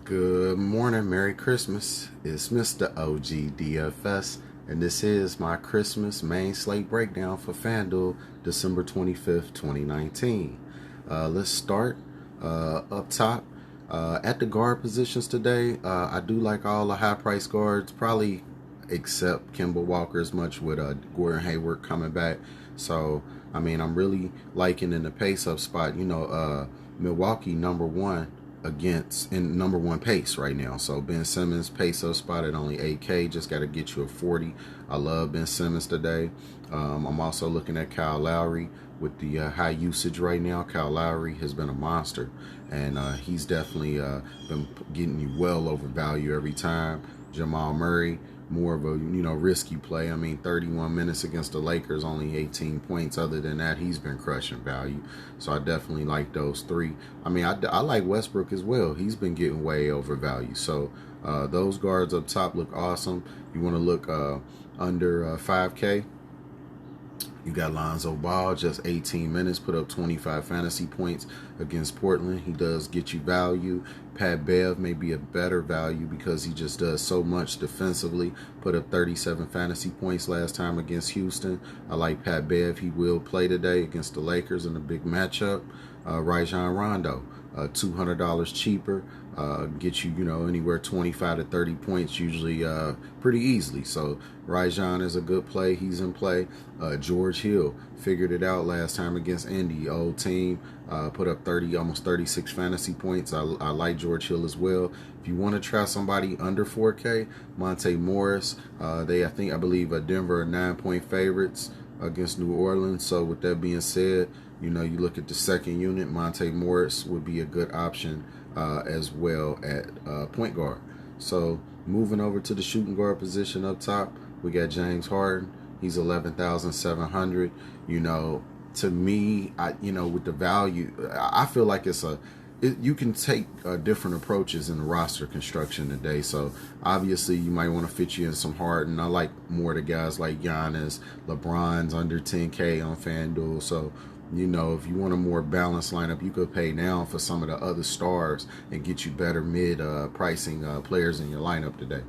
Good morning, Merry Christmas. It's MrOgDfs, and this is my Christmas main slate breakdown for FanDuel, December 25th, 2019. Let's start up top. At the guard positions today, I do like all the high price guards, probably except Kemba Walker as much with Gordon Hayward coming back. So, I'm really liking in the pace up spot. Milwaukee number one pace right now. So Ben Simmons pace up spot at only 8K, just got to get you a 40. I love Ben Simmons today. I'm also looking at Kyle Lowry with the high usage right now. Kyle Lowry has been a monster, and he's definitely been getting you well over value every time. Jamal Murray, more of a risky play. 31 minutes against the Lakers, only 18 points. Other than that, he's been crushing value. So I definitely like those three. I like Westbrook as well. He's been getting way over value. So those guards up top look awesome. You want to look under 5K. You got Lonzo Ball, just 18 minutes, put up 25 fantasy points against Portland. He does get you value. Pat Bev may be a better value because he just does so much defensively. Put up 37 fantasy points last time against Houston. I like Pat Bev. He will play today against the Lakers in a big matchup. Rajon Rondo, $200 cheaper. Get you, anywhere 25 to 30 points usually pretty easily. So Rajon is a good play. He's in play. George Hill figured it out last time against Indy, old team. Put up almost 36 fantasy points. I like George Hill as well. If you want to try somebody under 4K, Monte Morris. I believe Denver are 9-point favorites against New Orleans. So with that being said, you look at the second unit, Monte Morris would be a good option as well at point guard. So moving over to the shooting guard position up top, we got James Harden. He's 11,700. To me, with the value, I feel like you can take different approaches in the roster construction today. So obviously you might want to fit you in some Harden. I like more of the guys like Giannis, LeBron's under 10K on FanDuel. So if you want a more balanced lineup, you could pay down for some of the other stars and get you better mid pricing players in your lineup today.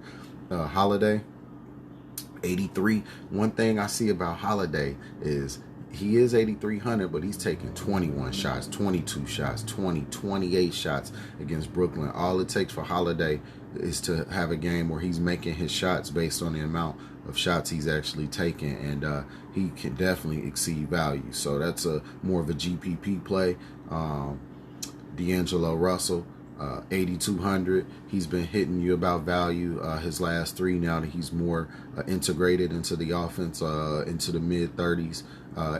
Holiday, 83. One thing I see about Holiday is he is 8,300, but he's taking 21 shots, 22 shots, 28 shots against Brooklyn. All it takes for Holiday is to have a game where he's making his shots based on the amount of shots he's actually taking, and he can definitely exceed value. So that's more of a GPP play. D'Angelo Russell, 8,200. He's been hitting you about value his last three now that he's more integrated into the offense, into the mid 30s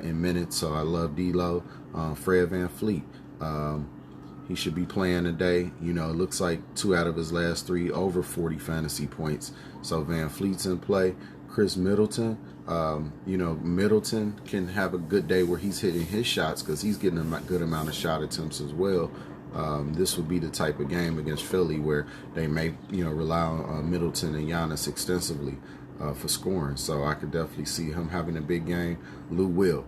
in minutes. So I love D'Lo. Fred VanVleet, he should be playing today. It looks like 2 out of his last 3 over 40 fantasy points. So VanVleet's in play. Chris Middleton, Middleton can have a good day where he's hitting his shots because he's getting a good amount of shot attempts as well. This would be the type of game against Philly where they may, rely on Middleton and Giannis extensively for scoring. So I could definitely see him having a big game. Lou Will,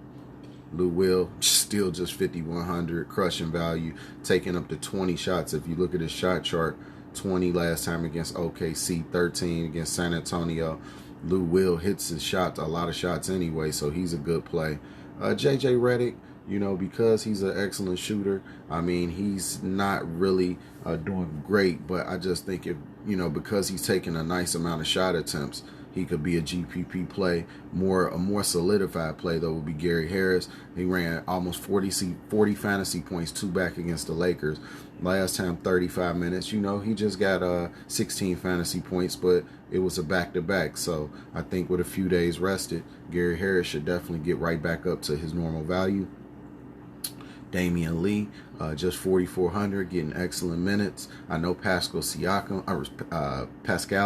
still just 5,100, crushing value, taking up to 20 shots. If you look at his shot chart, 20 last time against OKC, 13 against San Antonio. Lou Will hits his shots, a lot of shots anyway, so he's a good play. JJ Redick, because he's an excellent shooter. He's not really doing great, but I just think because he's taking a nice amount of shot attempts, he could be a GPP play. A more solidified play, though, would be Gary Harris. He ran almost 40 fantasy points, 2 back against the Lakers. Last time, 35 minutes. He just got 16 fantasy points, but it was a back-to-back. So I think with a few days rested, Gary Harris should definitely get right back up to his normal value. Damian Lee, just 4,400, getting excellent minutes. I know Pascal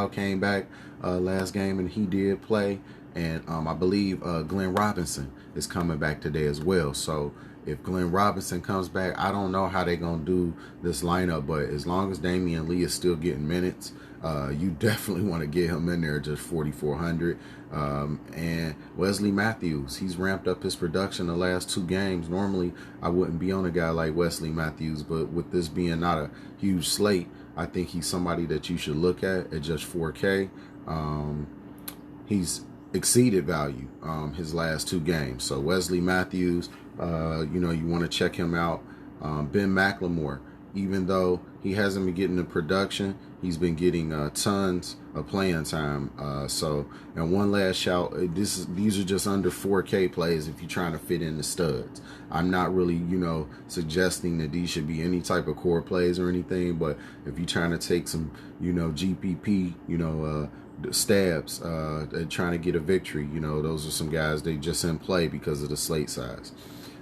came back last game, and he did play. And I believe Glenn Robinson is coming back today as well. So if Glenn Robinson comes back, I don't know how they're going to do this lineup. But as long as Damian Lee is still getting minutes, you definitely want to get him in there, just 4,400. And Wesley Matthews, he's ramped up his production the last 2 games. Normally, I wouldn't be on a guy like Wesley Matthews, but with this being not a huge slate, I think he's somebody that you should look at just 4K. He's exceeded value his last 2 games. So Wesley Matthews, you want to check him out. Ben McLemore, even though he hasn't been getting the production, he's been getting tons of playing time. And one last shout, these are just under 4K plays if you're trying to fit in the studs. I'm not really, suggesting that these should be any type of core plays or anything, but if you're trying to take some, GPP, stabs, trying to get a victory, those are some guys they just in play because of the slate size.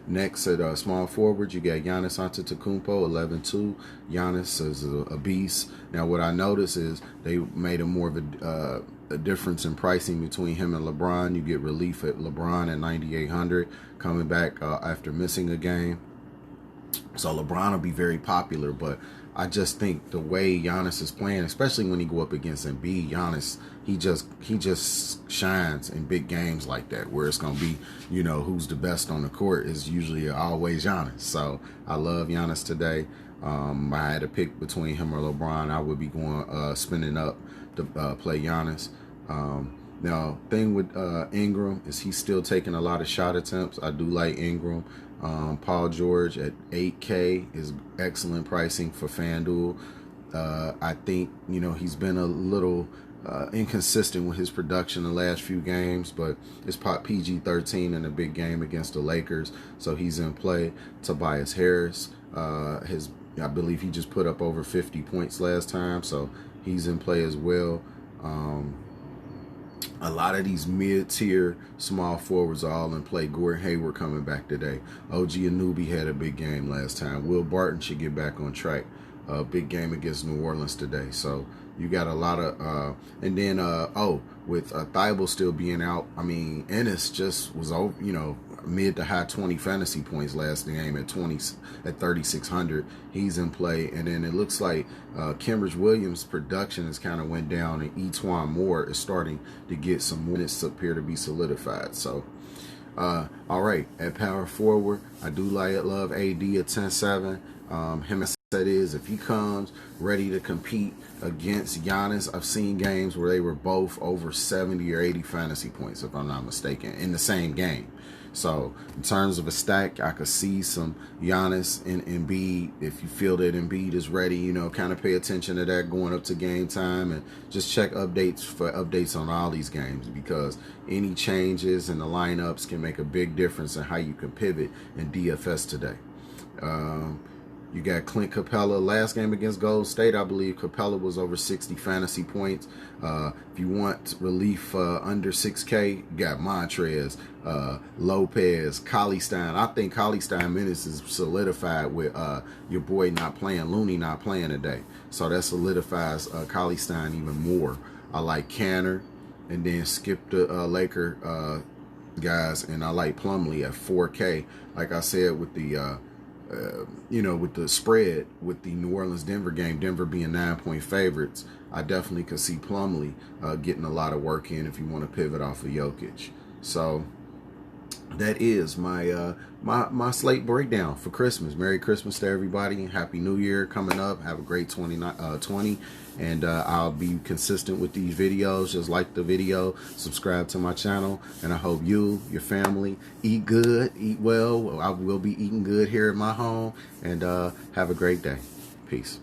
Next at small forward, you got Giannis Antetokounmpo, 11-2. Giannis is a beast. Now, what I noticed is they made more of a difference in pricing between him and LeBron. You get relief at LeBron at 9,800, coming back after missing a game. So LeBron will be very popular, but I just think the way Giannis is playing, especially when he go up against Embiid, Giannis, he just shines in big games like that, where it's gonna be, who's the best on the court is usually always Giannis. So I love Giannis today. I had to pick between him or LeBron. I would be going spinning up to play Giannis. Now, thing with Ingram is he's still taking a lot of shot attempts. I do like Ingram. Paul George at 8K is excellent pricing for FanDuel. I think, he's been a little inconsistent with his production the last few games, but it's PG-13 in a big game against the Lakers, so he's in play. Tobias Harris, I believe he just put up over 50 points last time, so he's in play as well. A lot of these mid-tier small forwards are all in play. Gordon Hayward coming back today. OG Anunoby had a big game last time. Will Barton should get back on track. Big game against New Orleans today. So you got a lot of and then with Thibault still being out, Ennis just was over, mid to high 20 fantasy points last game at 3,600. He's in play, and then it looks like Cambridge Williams' production has kind of went down, and Etwan Moore is starting to get some minutes appear to be solidified. So all right, at power forward, I do love AD at 10-7. Him as that is, if he comes ready to compete against Giannis, I've seen games where they were both over 70 or 80 fantasy points, if I'm not mistaken, in the same game. So in terms of a stack, I could see some Giannis and Embiid. If you feel that Embiid is ready, kind of pay attention to that going up to game time, and just check updates on all these games, because any changes in the lineups can make a big difference in how you can pivot in DFS today. You got Clint Capella. Last game against Golden State, I believe Capella was over 60 fantasy points. If you want relief under 6K, you got Montrez, Lopez, Cauley-Stein. I think Cauley-Stein minutes is solidified with your boy not playing, Looney not playing today. So that solidifies Cauley-Stein even more. I like Canner, and then skip the Laker guys, and I like Plumlee at 4K. Like I said, with the with the spread with the New Orleans-Denver game, Denver being 9-point favorites, I definitely could see Plumlee getting a lot of work in if you want to pivot off of Jokic. So that is my my slate breakdown for Christmas. Merry Christmas to everybody. Happy New Year coming up. Have a great 2020. And I'll be consistent with these videos. Just like the video, subscribe to my channel, and I hope you, your family, eat good, eat well. I will be eating good here at my home, and have a great day. Peace.